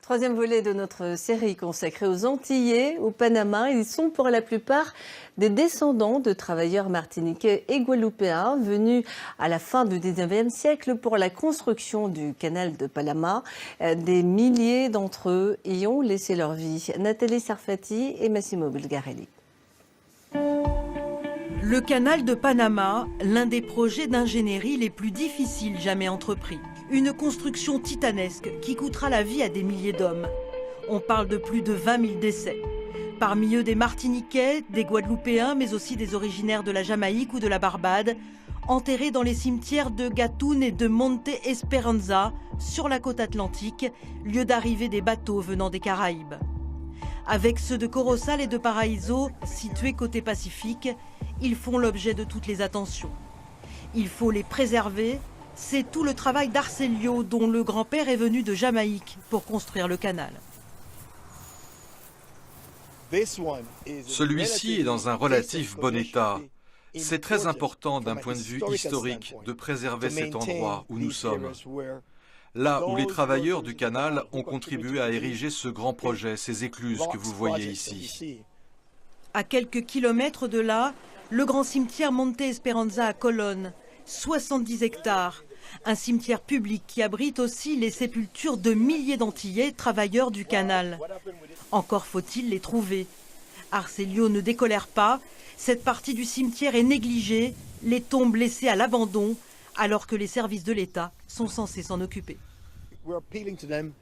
Troisième volet de notre série consacrée aux Antillais, au Panama. Ils sont pour la plupart des descendants de travailleurs martiniquais et guadeloupéens venus à la fin du 19e siècle pour la construction du canal de Panama. Des milliers d'entre eux y ont laissé leur vie. Nathalie Sarfati et Massimo Bulgarelli. Le canal de Panama, l'un des projets d'ingénierie les plus difficiles jamais entrepris. Une construction titanesque qui coûtera la vie à des milliers d'hommes. On parle de plus de 20 000 décès. Parmi eux des Martiniquais, des Guadeloupéens, mais aussi des originaires de la Jamaïque ou de la Barbade, enterrés dans les cimetières de Gatún et de Monte Esperanza, sur la côte atlantique, lieu d'arrivée des bateaux venant des Caraïbes. Avec ceux de Corozal et de Paraíso, situés côté Pacifique, ils font l'objet de toutes les attentions. Il faut les préserver. C'est tout le travail d'Arcelio, dont le grand-père est venu de Jamaïque pour construire le canal. Celui-ci est dans un relatif bon état. C'est très important d'un point de vue historique de préserver cet endroit où nous sommes. Là où les travailleurs du canal ont contribué à ériger ce grand projet, ces écluses que vous voyez ici. À quelques kilomètres de là, le grand cimetière Monte Esperanza à Colonne, 70 hectares. Un cimetière public qui abrite aussi les sépultures de milliers d'Antillais, travailleurs du canal. Encore faut-il les trouver. Arcelio ne décolère pas. Cette partie du cimetière est négligée, les tombes laissées à l'abandon, alors que les services de l'État sont censés s'en occuper.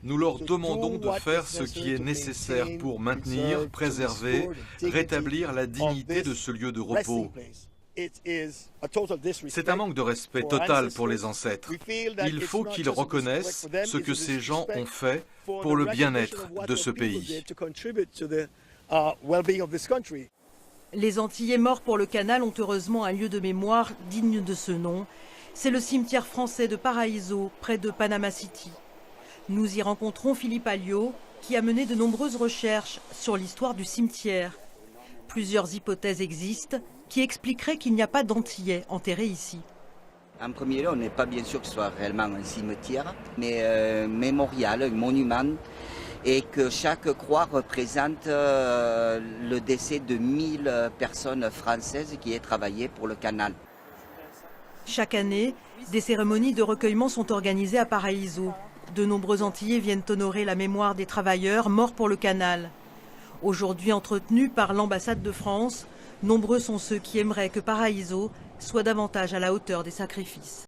Nous leur demandons de faire ce qui est nécessaire pour maintenir, préserver, rétablir la dignité de ce lieu de repos. C'est un manque de respect total pour les ancêtres. Il faut qu'ils reconnaissent ce que ces gens ont fait pour le bien-être de ce pays. Les Antillais morts pour le canal ont heureusement un lieu de mémoire digne de ce nom. C'est le cimetière français de Paraíso, près de Panama City. Nous y rencontrons Philippe Alliot, qui a mené de nombreuses recherches sur l'histoire du cimetière. Plusieurs hypothèses existent qui expliqueraient qu'il n'y a pas d'Antillais enterrés ici. En premier lieu, on n'est pas bien sûr que ce soit réellement un cimetière, mais un mémorial, un monument, et que chaque croix représente le décès de 1000 personnes françaises qui aient travaillé pour le canal. Chaque année, des cérémonies de recueillement sont organisées à Paraíso. De nombreux Antillais viennent honorer la mémoire des travailleurs morts pour le canal. Aujourd'hui entretenus par l'ambassade de France, nombreux sont ceux qui aimeraient que Paraíso soit davantage à la hauteur des sacrifices.